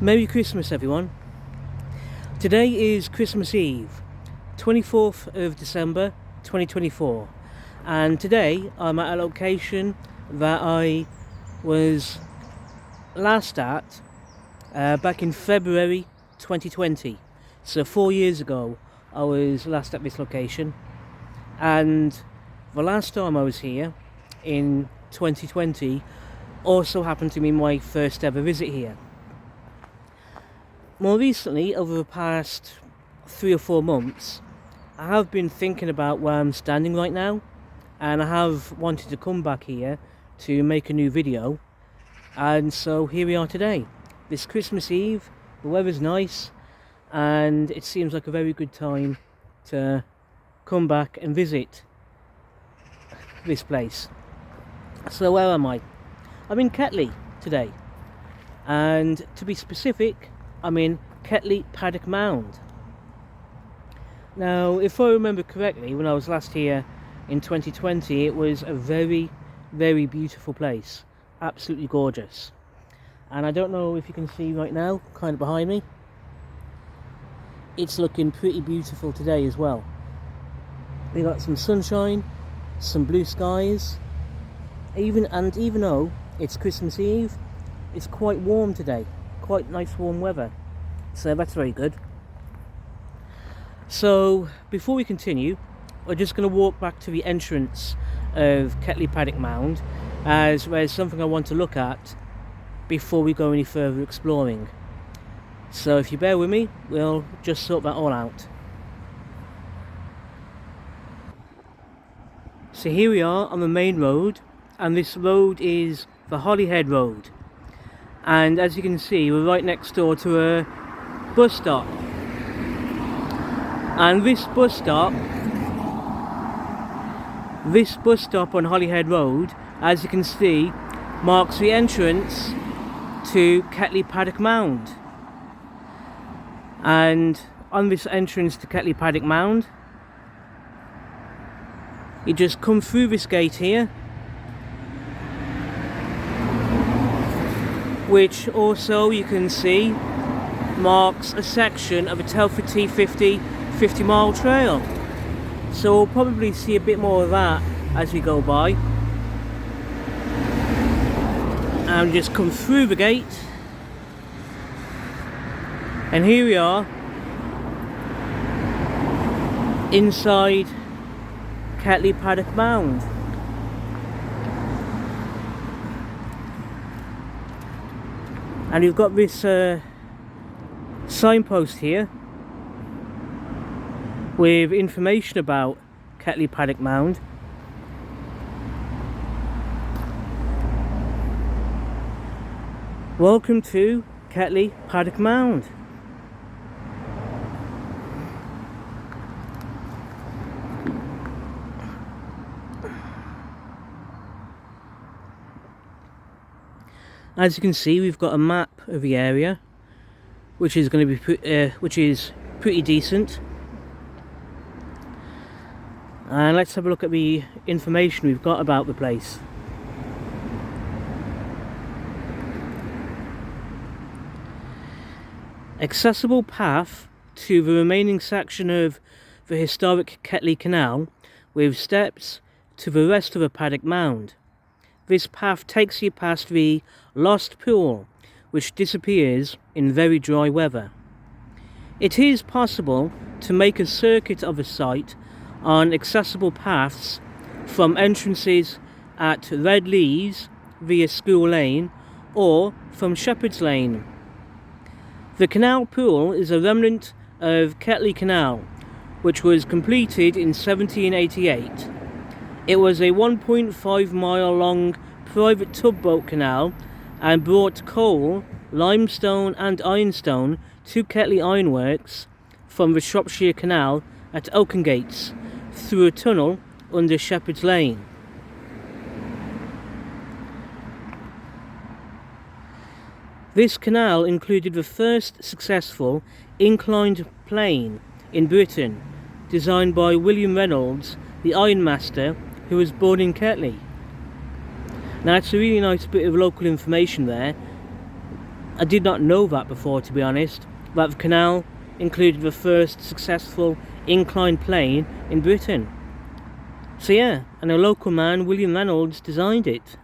Merry Christmas everyone. Today is Christmas Eve, 24th of December 2024, and today I'm at a location that I was last at back in February 2020. So 4 years ago I was last at this location, and the last time I was here in 2020 also happened to be my first ever visit here. More recently, over the past 3 or 4 months, I have been thinking about where I'm standing right now, and I have wanted to come back here to make a new video, and so here we are today. This Christmas Eve, the weather's nice, and it seems like a very good time to come back and visit this place. So where am I? I'm in Ketley today, and to be specific, I'm in Ketley Paddock Mound. Now, if I remember correctly, when I was last here in 2020, it was a very, very beautiful place. Absolutely gorgeous. And I don't know if you can see right now, kind of behind me, it's looking pretty beautiful today as well. We got some sunshine, some blue skies, even though it's Christmas Eve, it's quite warm today. Quite nice warm weather, so that's very good. So before we continue, we're just going to walk back to the entrance of Ketley Paddock Mound, as there's something I want to look at before we go any further exploring. So if you bear with me, we'll just sort that all out. So here we are on the main road, and this road is the Holyhead Road. And as you can see, we're right next door to a bus stop, and this bus stop on Holyhead Road, as you can see, marks the entrance to Ketley Paddock Mound. And on this entrance to Ketley Paddock Mound, you just come through this gate here, which also you can see marks a section of a Telford T50 50-mile trail. So we'll probably see a bit more of that as we go by. And just come through the gate, and here we are inside Ketley Paddock Mound. And you've got this signpost here with information about Ketley Paddock Mound. Welcome to Ketley Paddock Mound. As you can see, we've got a map of the area, which is going to be pretty decent. And let's have a look at the information we've got about the place. Accessible path to the remaining section of the historic Ketley Canal, with steps to the rest of the Paddock Mound. This path takes you past the Lost Pool, which disappears in very dry weather. It is possible to make a circuit of the site on accessible paths from entrances at Red Lees via School Lane or from Shepherd's Lane. The canal pool is a remnant of Ketley Canal, which was completed in 1788. It was a 1.5 mile long private tugboat canal and brought coal, limestone and ironstone to Ketley Ironworks from the Shropshire Canal at Oakengates through a tunnel under Shepherd's Lane. This canal included the first successful inclined plane in Britain, designed by William Reynolds, the ironmaster, who was born in Ketley. Now it's a really nice bit of local information there, I did not know that before, to be honest, that the canal included the first successful inclined plane in Britain. So yeah, and a local man, William Reynolds, designed it.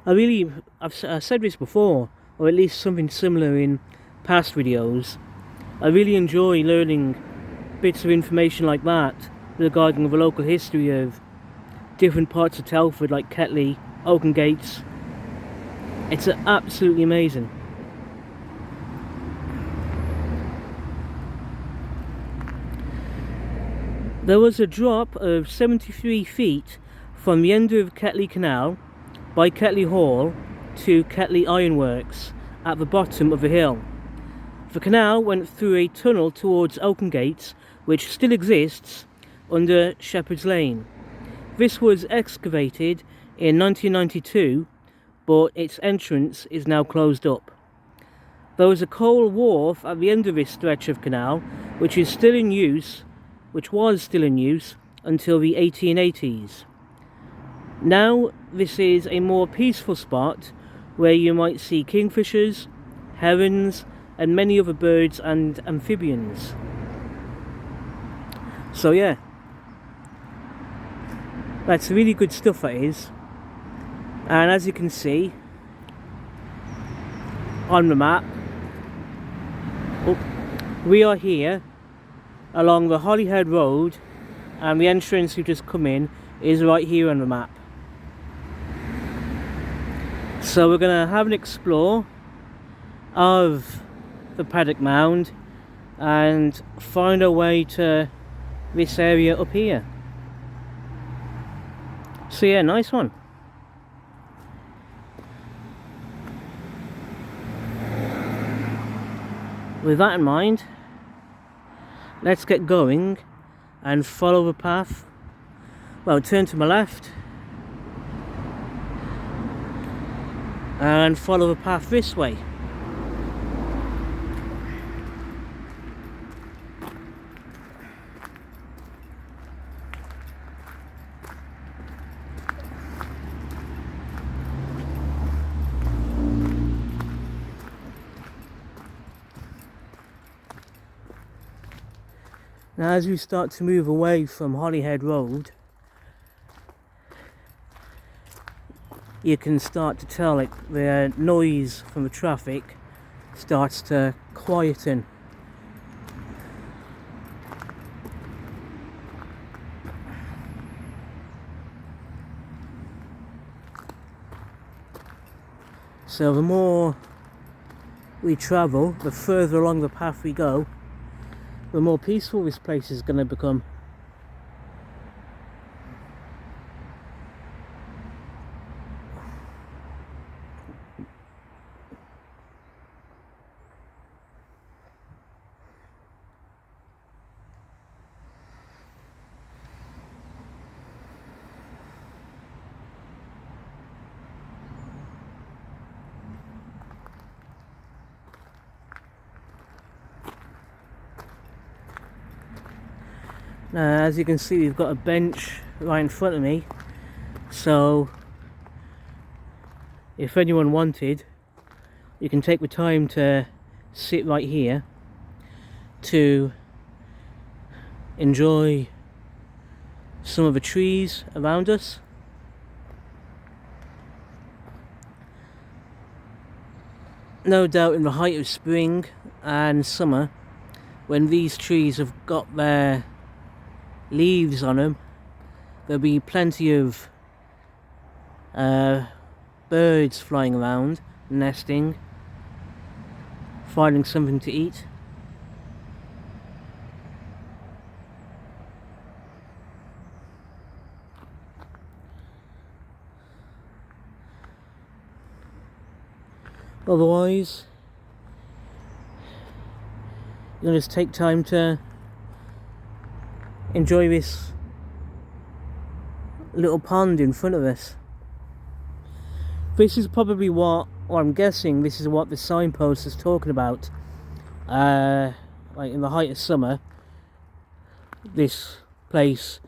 I've said this before, or at least something similar in past videos. I really enjoy learning bits of information like that regarding the local history of different parts of Telford, like Ketley, Oaken Gates. It's absolutely amazing. There was a drop of 73 feet from the end of Ketley Canal by Ketley Hall to Ketley Ironworks at the bottom of the hill. The canal went through a tunnel towards Oaken Gates, which still exists under Shepherd's Lane. This was excavated in 1992, but its entrance is now closed up. There was a coal wharf at the end of this stretch of canal, which was still in use until the 1880s. Now this is a more peaceful spot where you might see kingfishers, herons, and many other birds and amphibians. So yeah, that's really good stuff, that is. And as you can see on the map, we are here along the Holyhead Road, and the entrance we've just come in is right here on the map. So we're going to have an explore of the Paddock Mound and find our way to this area up here. So yeah, nice one. With that in mind, let's get going and follow the path. Well, turn to my left and follow the path this way. Now as we start to move away from Holyhead Road, you can start to tell like the noise from the traffic starts to quieten. So the more we travel, the further along the path we go, the more peaceful this place is going to become. Now, as you can see, we've got a bench right in front of me, so if anyone wanted, you can take the time to sit right here to enjoy some of the trees around us. No doubt in the height of spring and summer, when these trees have got their leaves on them, there'll be plenty of birds flying around, nesting, finding something to eat. Otherwise, you'll just take time to enjoy this little pond in front of us. This is probably what, or I'm guessing this is what the signpost is talking about. Like in the height of summer, this place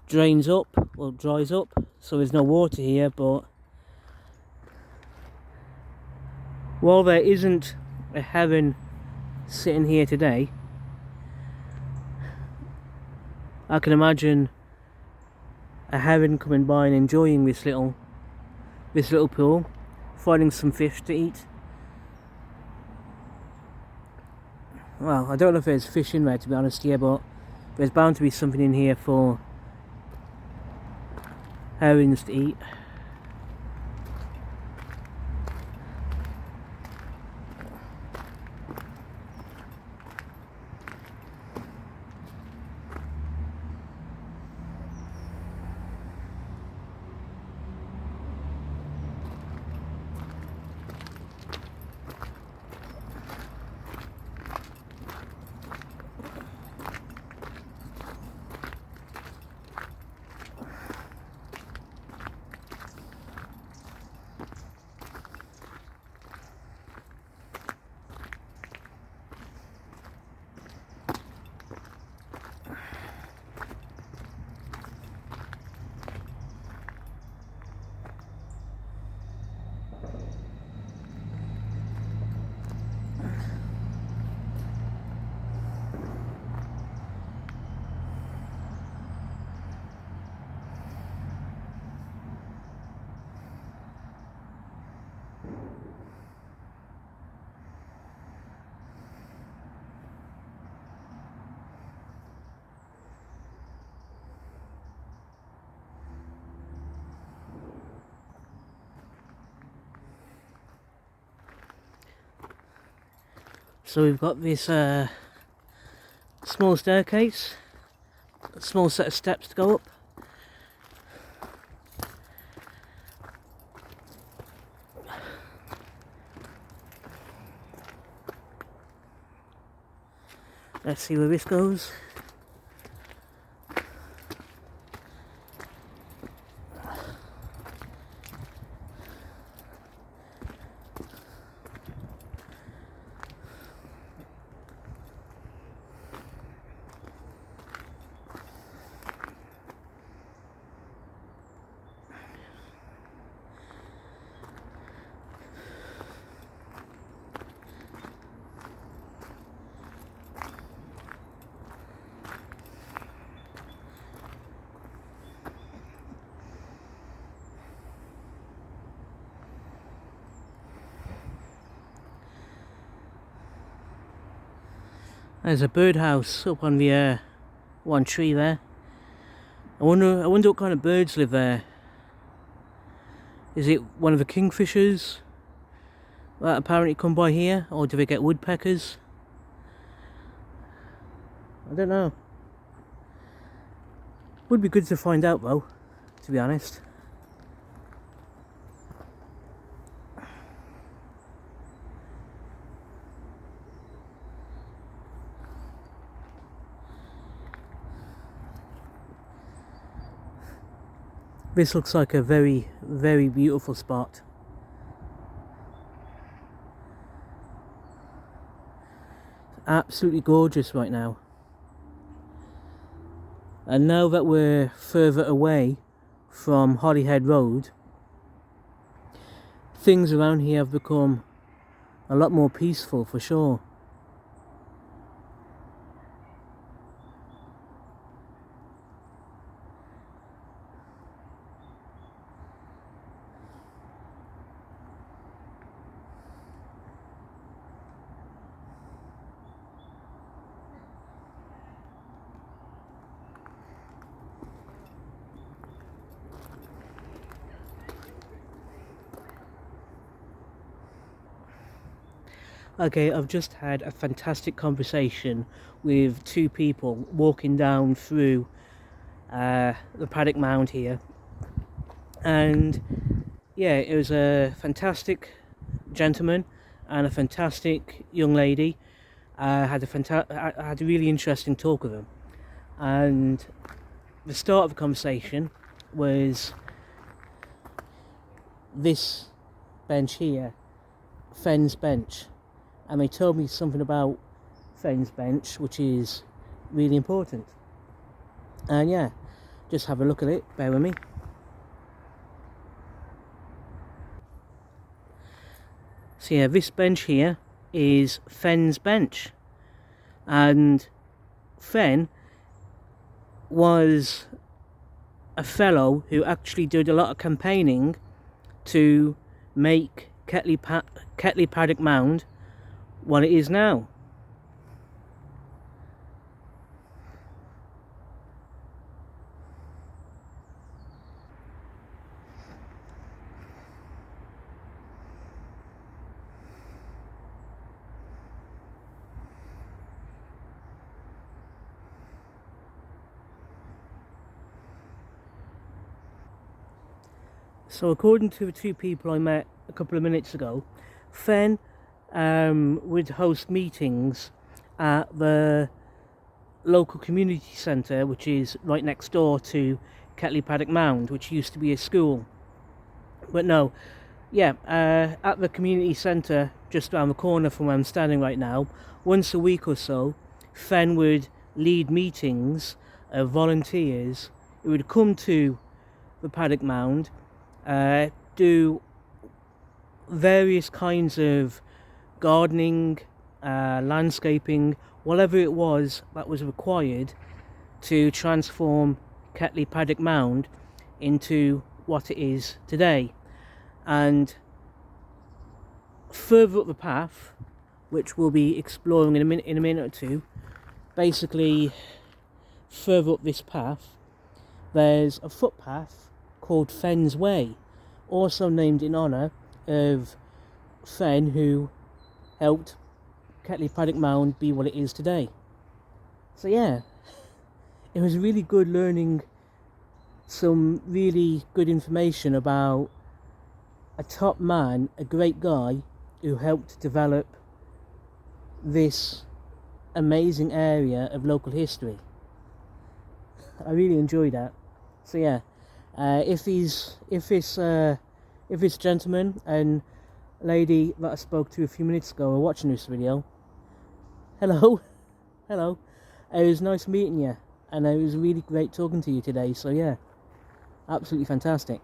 drains up, or dries up, so there's no water here, but While there isn't a heron sitting here today, I can imagine a heron coming by and enjoying this little pool, finding some fish to eat. Well, I don't know if there's fish in there, to be honest here, but there's bound to be something in here for herons to eat. So we've got this small staircase, a small set of steps to go up. Let's see where this goes. There's a birdhouse up on the one tree there. I wonder what kind of birds live there. Is it one of the kingfishers that apparently come by here, or do they get woodpeckers? I don't know. Would be good to find out though, to be honest. This looks like a very, very beautiful spot. Absolutely gorgeous right now. And now that we're further away from Holyhead Road, things around here have become a lot more peaceful for sure. Okay, I've just had a fantastic conversation with two people walking down through the Paddock Mound here, and yeah, it was a fantastic gentleman and a fantastic young lady. I had a really interesting talk with them, and the start of the conversation was this bench here, Fenn's bench. And they told me something about Fenn's bench, which is really important. And yeah, just have a look at it, bear with me. So yeah, this bench here is Fenn's bench, and Fenn was a fellow who actually did a lot of campaigning to make Ketley Paddock Mound what it is now. So according to the two people I met a couple of minutes ago, Fenn would host meetings at the local community centre, which is right next door to Ketley Paddock Mound, which used to be a school. But no, yeah, at the community centre just around the corner from where I'm standing right now, once a week or so, Fenn would lead meetings of volunteers who would come to the Paddock Mound, do various kinds of gardening, landscaping, whatever it was that was required to transform Ketley Paddock Mound into what it is today. And further up the path, which we'll be exploring in a minute or two, basically further up this path, there's a footpath called Fenn's Way, also named in honour of Fenn, who helped Ketley Paddock Mound be what it is today. So yeah, it was really good learning some really good information about a top man, a great guy who helped develop this amazing area of local history. I really enjoyed that. So yeah, if this gentleman and lady that I spoke to a few minutes ago are watching this video, hello. It was nice meeting you, and it was really great talking to you today. So yeah, absolutely fantastic.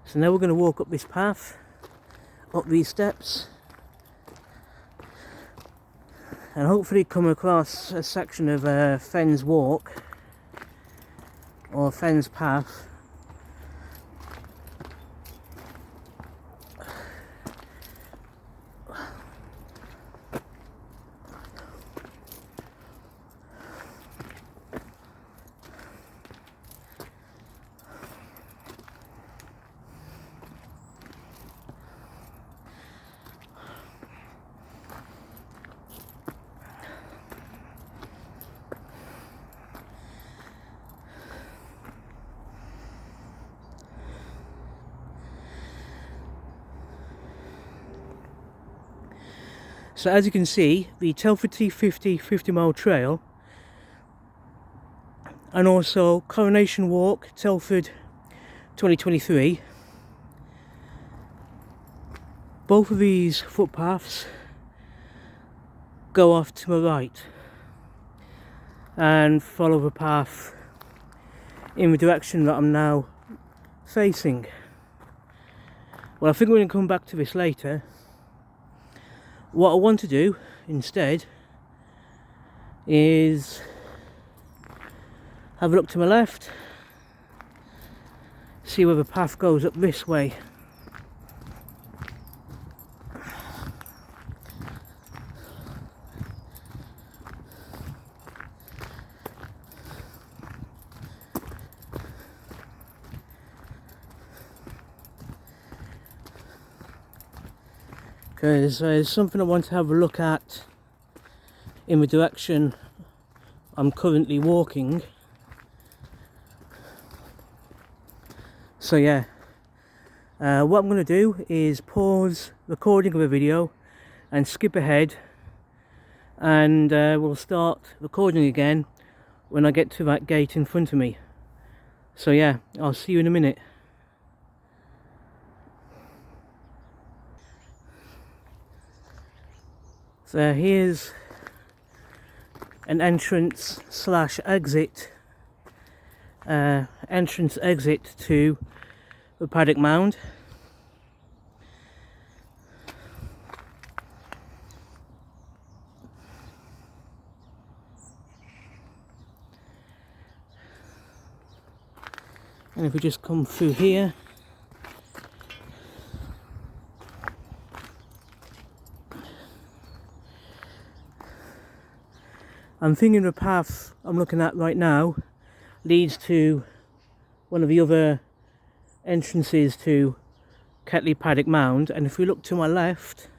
So now we're going to walk up this path, up these steps, and hopefully come across a section of Fenn's Walk, or Fenn's Path. So as you can see, the Telford T50 50-mile trail, and also Coronation Walk, Telford 2023, both of these footpaths go off to my right and follow the path in the direction that I'm now facing. Well, I think we're going to come back to this later. What I want to do instead is have a look to my left, see where the path goes up this way. Because there's something I want to have a look at in the direction I'm currently walking. So yeah, what I'm going to do is pause recording of the video and skip ahead, and we'll start recording again when I get to that gate in front of me. So yeah, I'll see you in a minute. So here's an entrance slash exit, to the Paddock Mound. And if we just come through here, I'm thinking the path I'm looking at right now leads to one of the other entrances to Ketley Paddock Mound, and if we look to my left,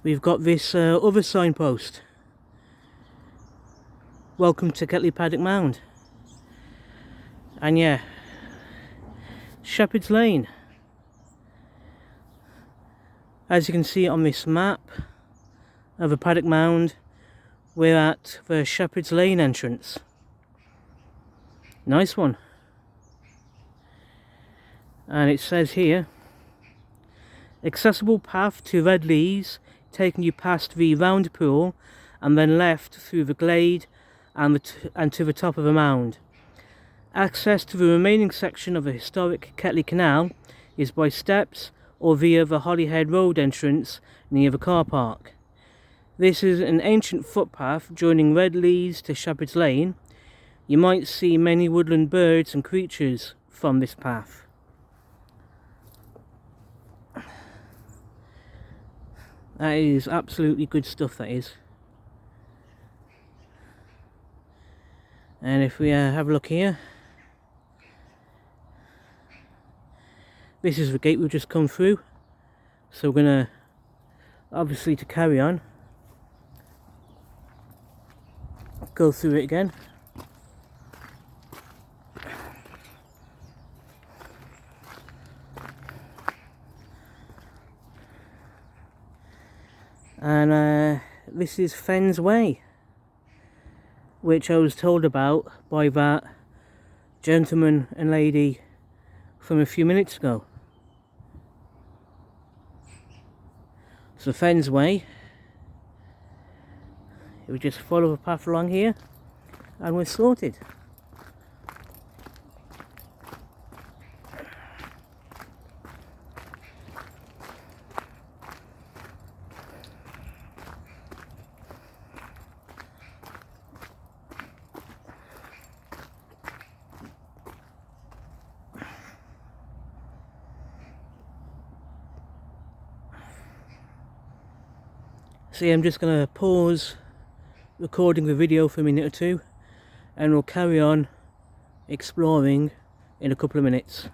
we've got this other signpost. Welcome to Ketley Paddock Mound. And yeah, Shepherd's Lane. As you can see on this map of the Paddock Mound, we're at the Shepherd's Lane entrance. Nice one. And it says here, accessible path to Red Lees, taking you past the round pool and then left through the glade and to the top of the mound. Access to the remaining section of the historic Ketley Canal is by steps or via the Holyhead Road entrance near the car park. This is an ancient footpath joining Red Lees to Shepherd's Lane. You might see many woodland birds and creatures from this path. That is absolutely good stuff, that is. And if we have a look here, this is the gate we've just come through. So we're going to, obviously to carry on, go through it again. And this is Fenn's Way, which I was told about by that gentleman and lady from a few minutes ago. So Fenn's Way, we just follow the path along here and we're sorted. See, I'm just going to pause recording the video for a minute or two and we'll carry on exploring in a couple of minutes.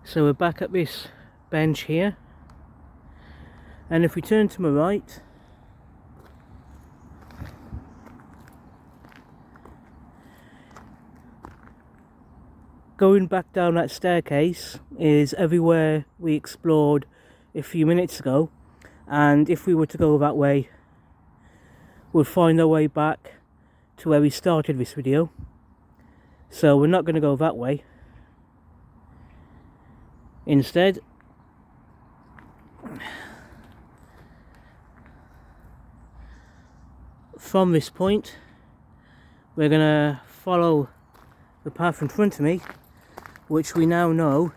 So we're back at this bench here, and if we turn to my right, going back down that staircase is everywhere we explored a few minutes ago, and if we were to go that way, we'll find our way back to where we started this video. So we're not going to go that way. Instead, from this point, we're going to follow the path in front of me, which we now know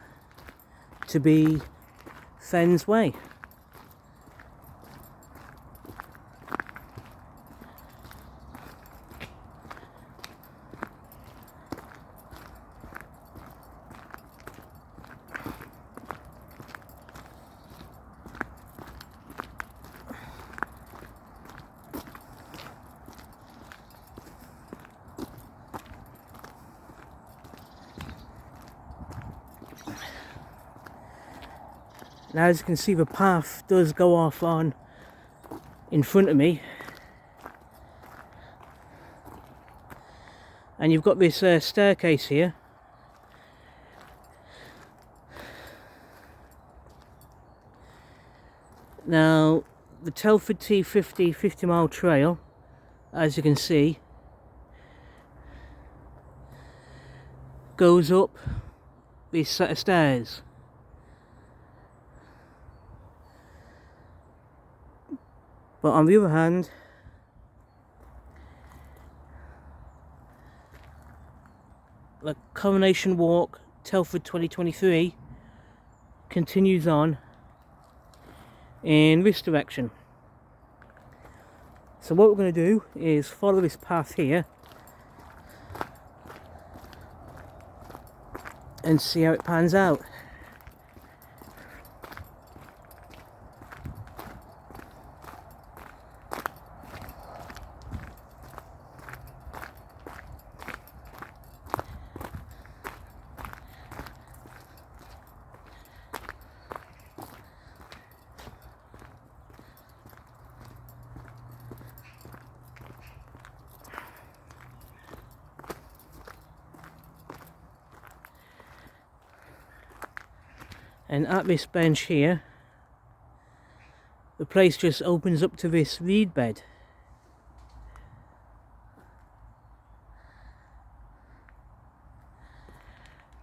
to be Fenn's Way. Now, as you can see, the path does go off on in front of me, and you've got this staircase here. Now, the Telford T50 50-mile trail, as you can see, goes up this set of stairs. But on the other hand, the Coronation Walk Telford 2023 continues on in this direction. So what we're going to do is follow this path here and see how it pans out. And at this bench here, the place just opens up to this reed bed.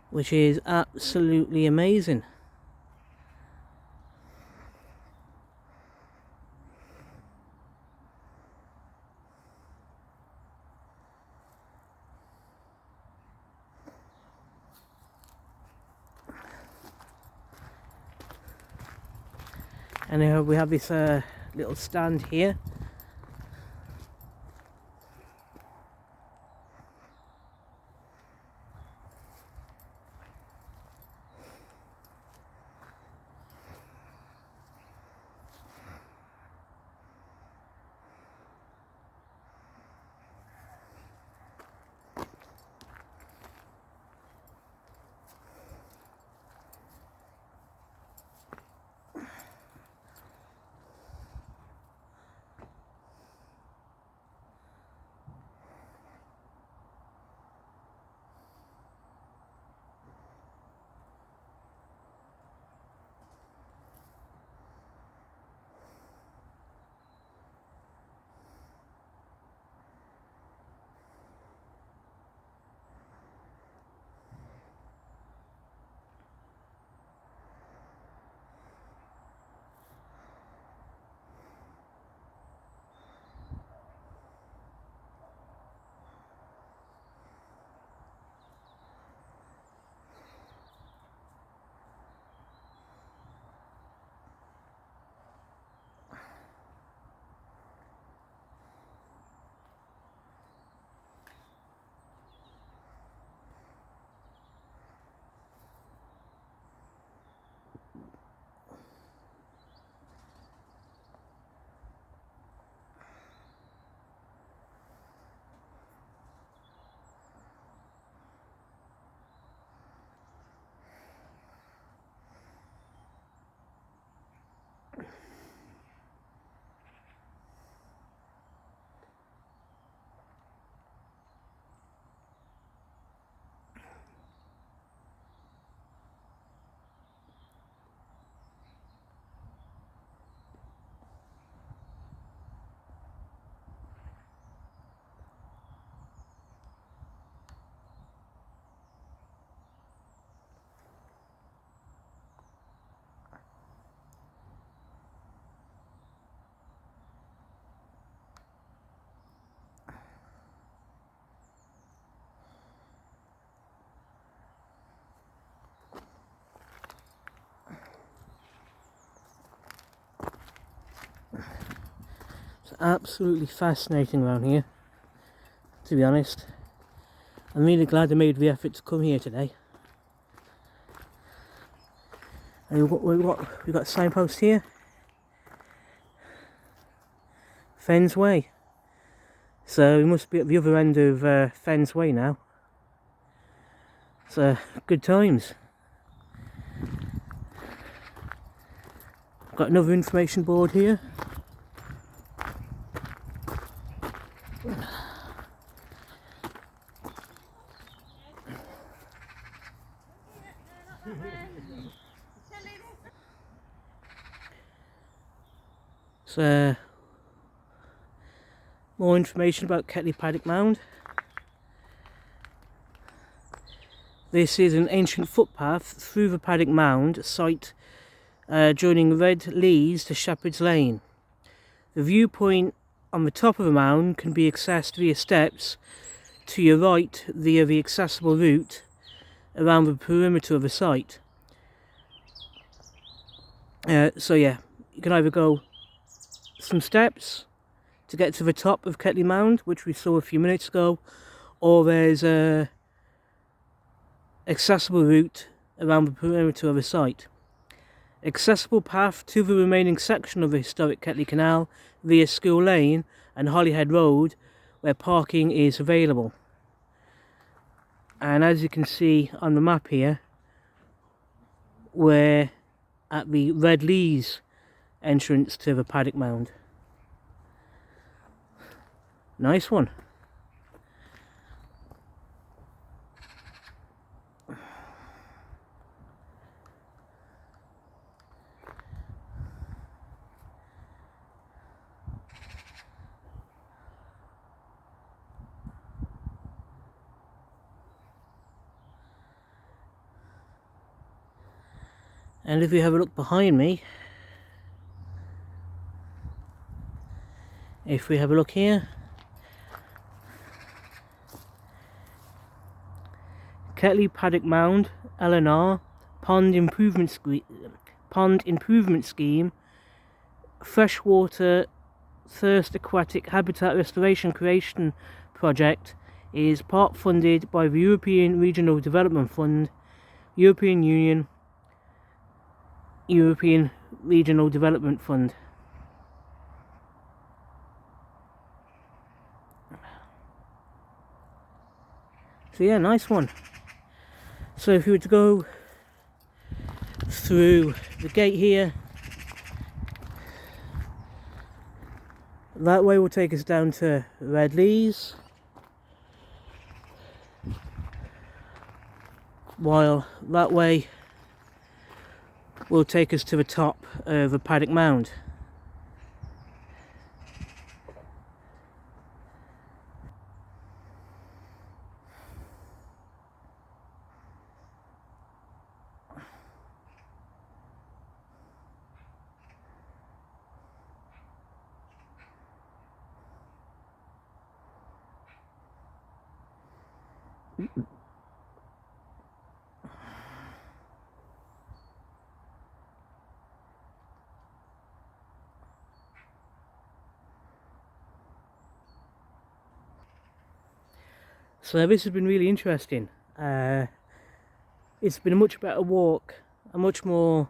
Which is absolutely amazing. And we have this little stand here. It's absolutely fascinating around here, to be honest. I'm really glad I made the effort to come here today. And we've got a signpost here. Fens Way. So we must be at the other end of Fens Way now. So good times. Got another information board here. So more information about Ketley Paddock Mound. This is an ancient footpath through the Paddock Mound site, joining Red Lees to Shepherd's Lane. The viewpoint on the top of the mound can be accessed via steps to your right via the accessible route around the perimeter of the site. So yeah, you can either go some steps to get to the top of Ketley Mound, which we saw a few minutes ago, or there's a accessible route around the perimeter of the site. Accessible path to the remaining section of the historic Ketley Canal via School Lane and Holyhead Road, where parking is available. And as you can see on the map here, we're at the Red Lees entrance to the Paddock Mound. Nice one. And if you have a look behind me, if we have a look here, Ketley Paddock Mound, L&R, Pond Improvement Scheme, Freshwater Thirst Aquatic Habitat Restoration Creation Project is part funded by the European Regional Development Fund, European Union, European Regional Development Fund. So yeah, nice one. So if you were to go through the gate here, that way will take us down to Red Lees, while that way will take us to the top of the Paddock Mound. So this has been really interesting. It's been a much better walk, a much more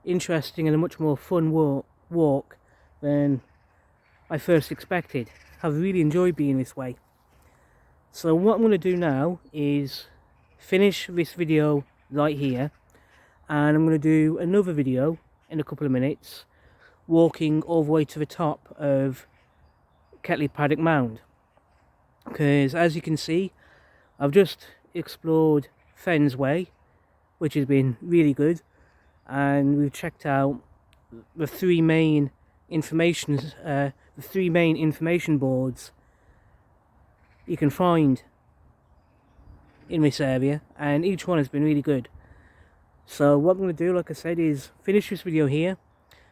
interesting and a much more fun walk than I first expected. I've really enjoyed being this way. So what I'm going to do now is finish this video right here, and I'm going to do another video in a couple of minutes walking all the way to the top of Ketley Paddock Mound, because as you can see, I've just explored Fens Way, which has been really good, and we've checked out the three main information boards you can find in this area, and each one has been really good. So what I'm going to do, like I said, is finish this video here,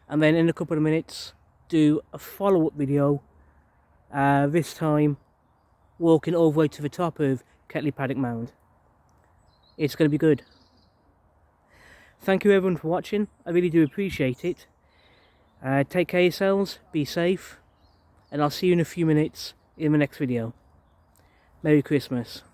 and then in a couple of minutes do a follow-up video, this time walking all the way to the top of Ketley Paddock Mound. It's going to be good. Thank you everyone for watching. I really do appreciate it. Take care of yourselves, be safe, and I'll see you in a few minutes in the next video. Merry Christmas.